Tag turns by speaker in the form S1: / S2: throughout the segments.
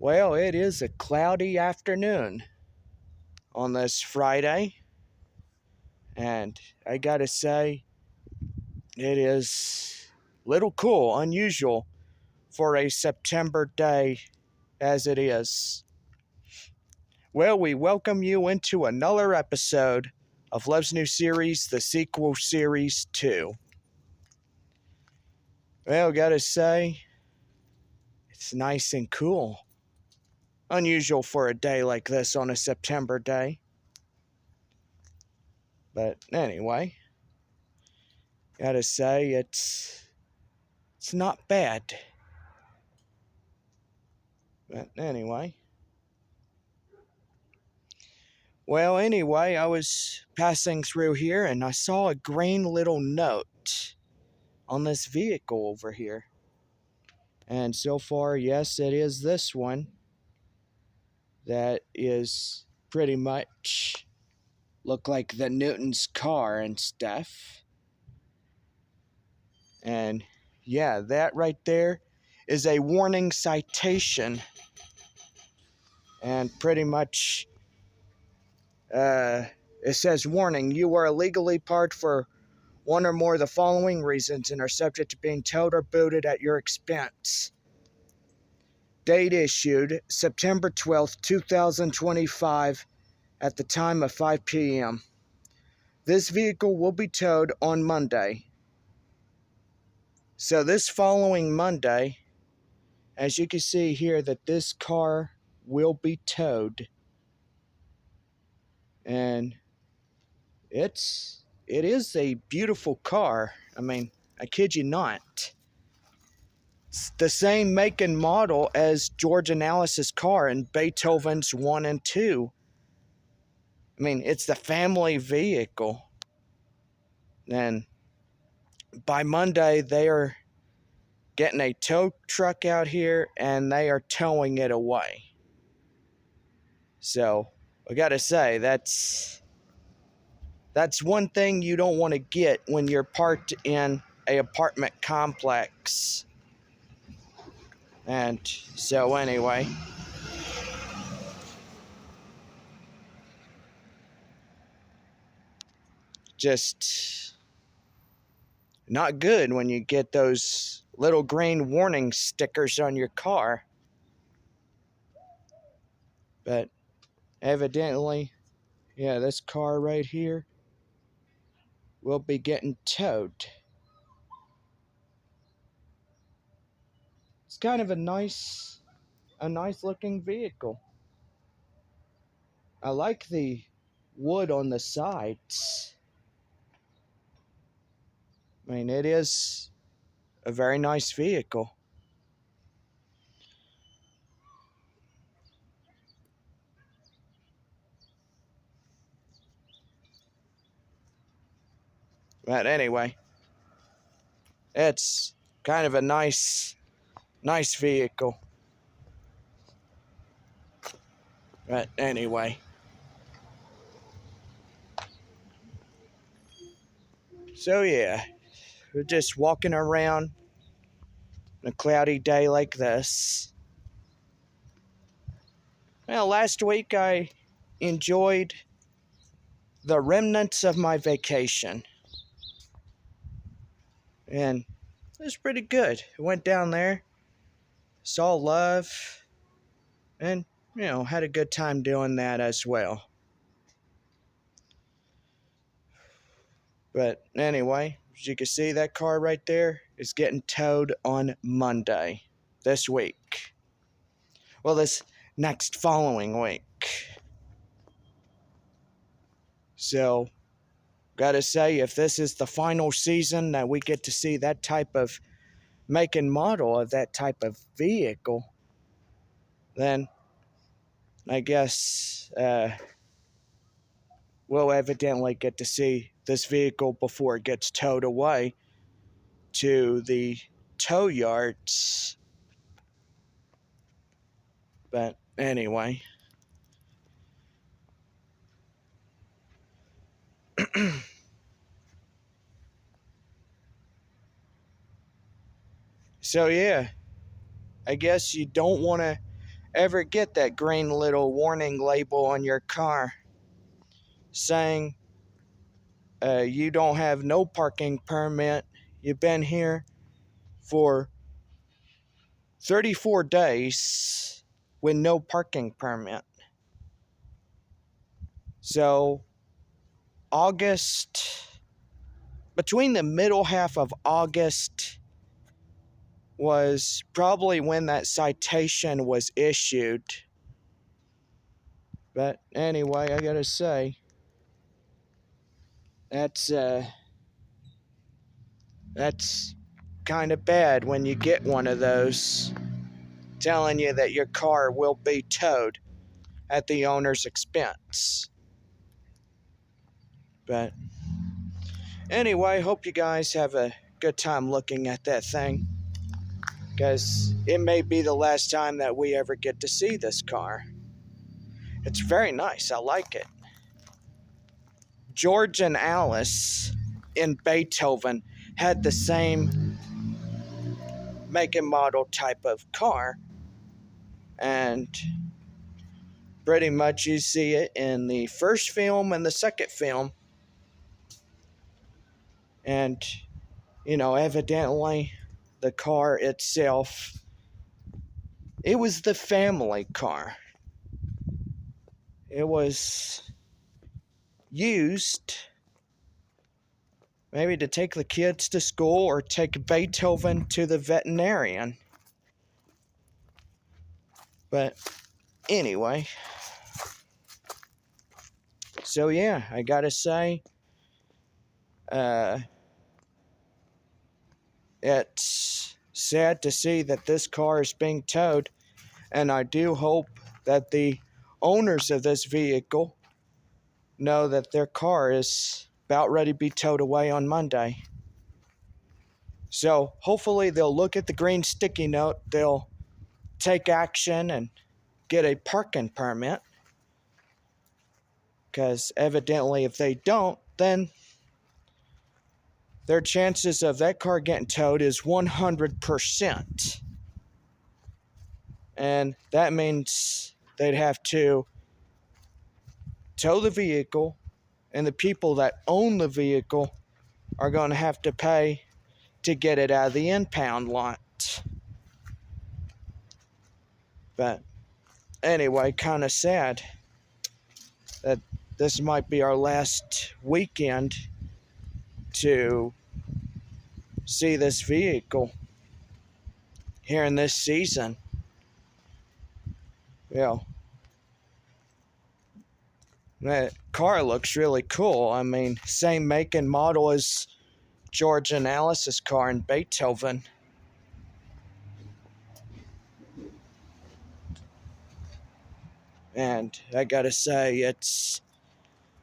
S1: Well, it is a cloudy afternoon on this Friday, and I gotta say, it is a little cool, unusual for a September day as it is. Well, we welcome you into another episode of Love's new series, the sequel series 2. Well, gotta say, it's nice and cool. Unusual for a day like this on a September day. But anyway, gotta say, it's not bad. But anyway. Well, anyway, I was passing through here and I saw a green little note on this vehicle over here. And so far, yes, it is this one. That is pretty much look like the Newton's car and stuff. And yeah, that right there is a warning citation. And pretty much it says, warning, you are illegally parked for one or more of the following reasons and are subject to being towed or booted at your expense. Date issued September 12th, 2025 at the time of 5 p.m. This vehicle will be towed on Monday. So this following Monday, as you can see here, that this car will be towed. And it is a beautiful car. I mean, I kid you not. It's the same make and model as George Analys's car in Beethoven's 1 and 2. I mean, it's the family vehicle. And by Monday, they are getting a tow truck out here and they are towing it away. So, I gotta say, that's one thing you don't want to get when you're parked in a apartment complex. And so anyway, just not good when you get those little green warning stickers on your car. But evidently, yeah, this car right here will be getting towed. It's kind of a nice looking vehicle. I like the wood on the sides. I mean, it is a very nice vehicle. But anyway, it's kind of a nice vehicle. But anyway. So yeah, we're just walking around on a cloudy day like this. Well, last week I enjoyed the remnants of my vacation. And it was pretty good. I went down there, saw love, and, had a good time doing that as well. But anyway, as you can see, that car right there is getting towed on Monday this week. Well, this next following week. So, gotta say, if this is the final season that we get to see that type of make and model of that type of vehicle, then I guess we'll evidently get to see this vehicle before it gets towed away to the tow yards. But anyway. So yeah, I guess you don't want to ever get that green little warning label on your car saying you don't have no parking permit, you've been here for 34 days with no parking permit. So between the middle half of August was probably when that citation was issued. But anyway, I gotta say, that's kind of bad when you get one of those telling you that your car will be towed at the owner's expense. But anyway, hope you guys have a good time looking at that thing, because it may be the last time that we ever get to see this car. It's very nice. I like it. George and Alice in Beethoven had the same make and model type of car, and pretty much you see it in the first film and the second film. And evidently the car itself, it was the family car. It was used maybe to take the kids to school or take Beethoven to the veterinarian. But anyway, so yeah, I gotta say, it's sad to see that this car is being towed, and I do hope that the owners of this vehicle know that their car is about ready to be towed away on Monday. So hopefully they'll look at the green sticky note, they'll take action and get a parking permit, because evidently if they don't, then their chances of that car getting towed is 100%. And that means they'd have to tow the vehicle, and the people that own the vehicle are going to have to pay to get it out of the impound lot. But anyway, kind of sad that this might be our last weekend to see this vehicle here in this season. That car looks really cool. I mean, same make and model as George and Alice's car in Beethoven. And I gotta say, it's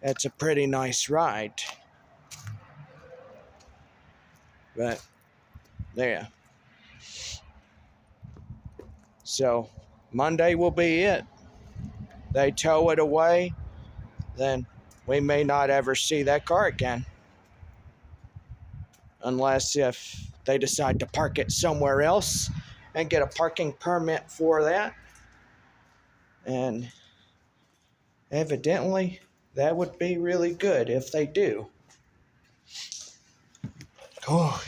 S1: a pretty nice ride. But yeah. So Monday will be it. They tow it away, then we may not ever see that car again. Unless if they decide to park it somewhere else and get a parking permit for that. And evidently, that would be really good if they do. Oh.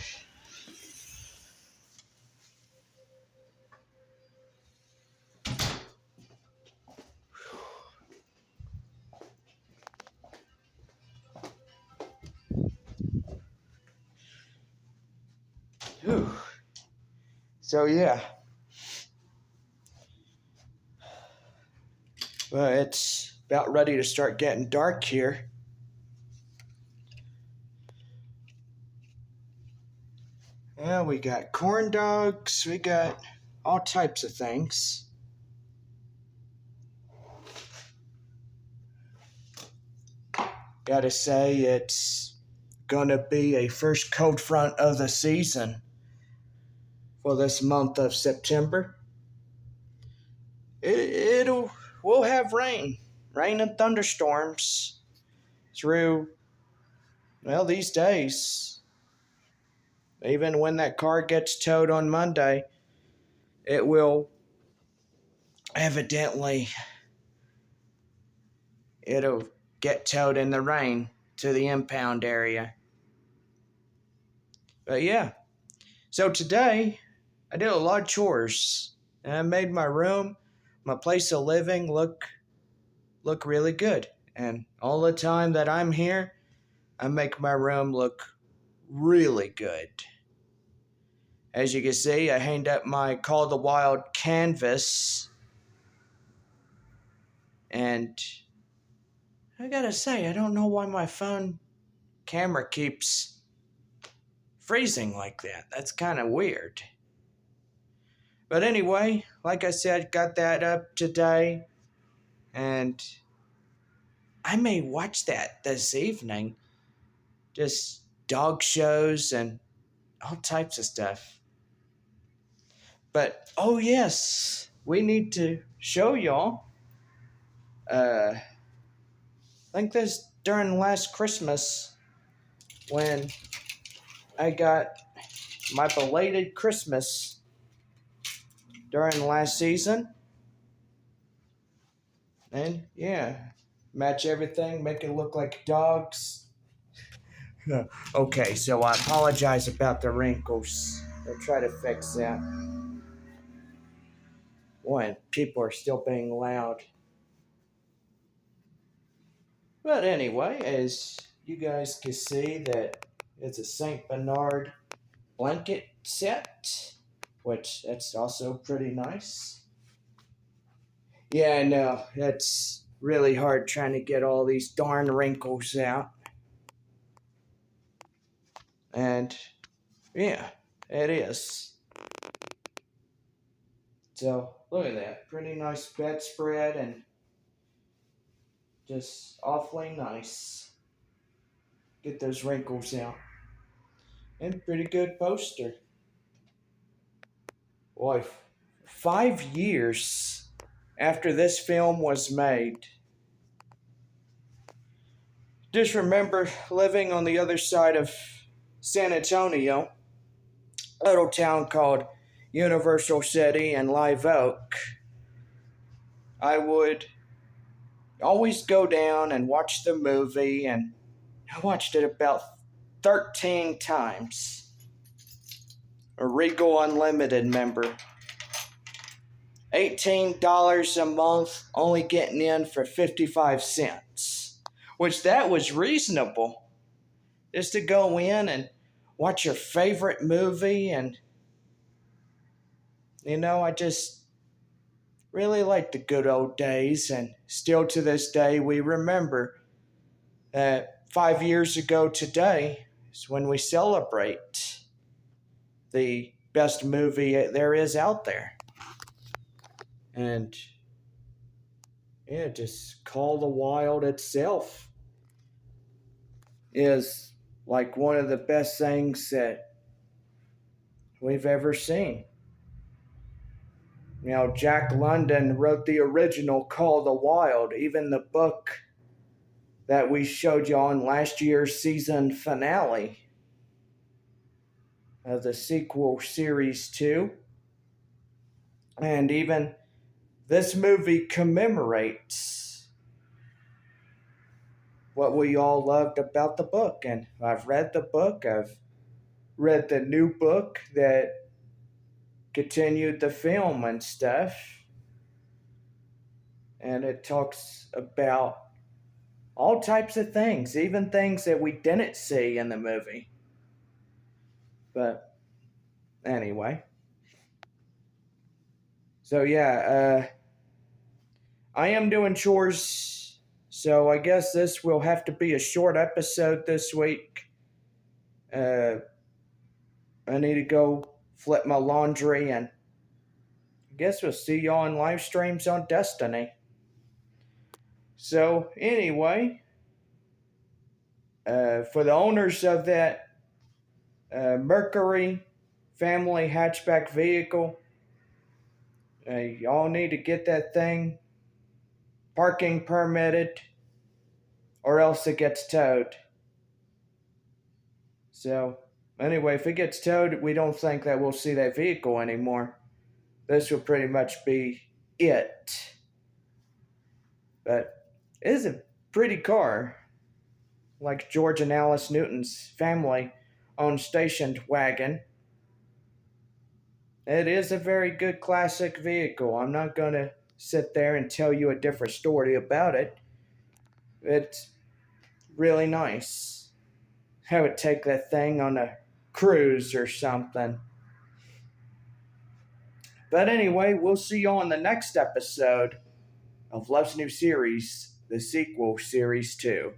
S1: Whew. So yeah. Well, it's about ready to start getting dark here. Yeah, we got corn dogs, we got all types of things. Gotta say, it's gonna be a first cold front of the season for this month of September. We'll have rain and thunderstorms through, these days. Even when that car gets towed on Monday, it will evidently it'll get towed in the rain to the impound area. But yeah, so today I did a lot of chores and I made my room, my place of living look really good. And all the time that I'm here, I make my room look really good. As you can see, I hanged up my Call the Wild canvas, and I gotta say, I don't know why my phone camera keeps freezing like that. That's kind of weird. But anyway, like I said, got that up today, and I may watch that this evening. Just dog shows and all types of stuff. But oh yes, we need to show y'all. I think this during last Christmas when I got my belated Christmas during last season. And yeah, match everything, make it look like dogs. Okay, so I apologize about the wrinkles. I'll try to fix that. Boy, people are still being loud. But anyway, as you guys can see, that it's a St. Bernard blanket set, which that's also pretty nice. Yeah, I know. That's really hard trying to get all these darn wrinkles out. And yeah, it is. So look at that. Pretty nice bedspread and just awfully nice. Get those wrinkles out. And pretty good poster. Boy, 5 years after this film was made. Just remember living on the other side of San Antonio, a little town called Universal City and Live Oak. I would always go down and watch the movie, and I watched it about 13 times. A Regal Unlimited member. $18 a month, only getting in for 55 cents. Which that was reasonable. Just to go in and watch your favorite movie, and I just really like the good old days, and still to this day we remember that 5 years ago today is when we celebrate the best movie there is out there. And yeah, just Call the Wild itself is like one of the best things that we've ever seen. Jack London wrote the original Call the Wild, even the book that we showed you on last year's season finale of the sequel series 2. And even this movie commemorates what we all loved about the book. And I've read the book, I've read the new book that continued the film and stuff. And it talks about all types of things, even things that we didn't see in the movie. But anyway. So yeah, I am doing chores, so I guess this will have to be a short episode this week. I need to go flip my laundry, and I guess we'll see y'all on live streams on Destiny. So anyway, for the owners of that Mercury family hatchback vehicle, y'all need to get that thing parking permitted, or else it gets towed. So anyway, if it gets towed, we don't think that we'll see that vehicle anymore. This will pretty much be it. But it is a pretty car, like George and Alice Newton's family owned stationed wagon. It is a very good classic vehicle. I'm not going to sit there and tell you a different story about it. It's really nice. I would take that thing on a cruise or something. But anyway, we'll see you on the next episode of Love's New Series, the sequel, Series 2.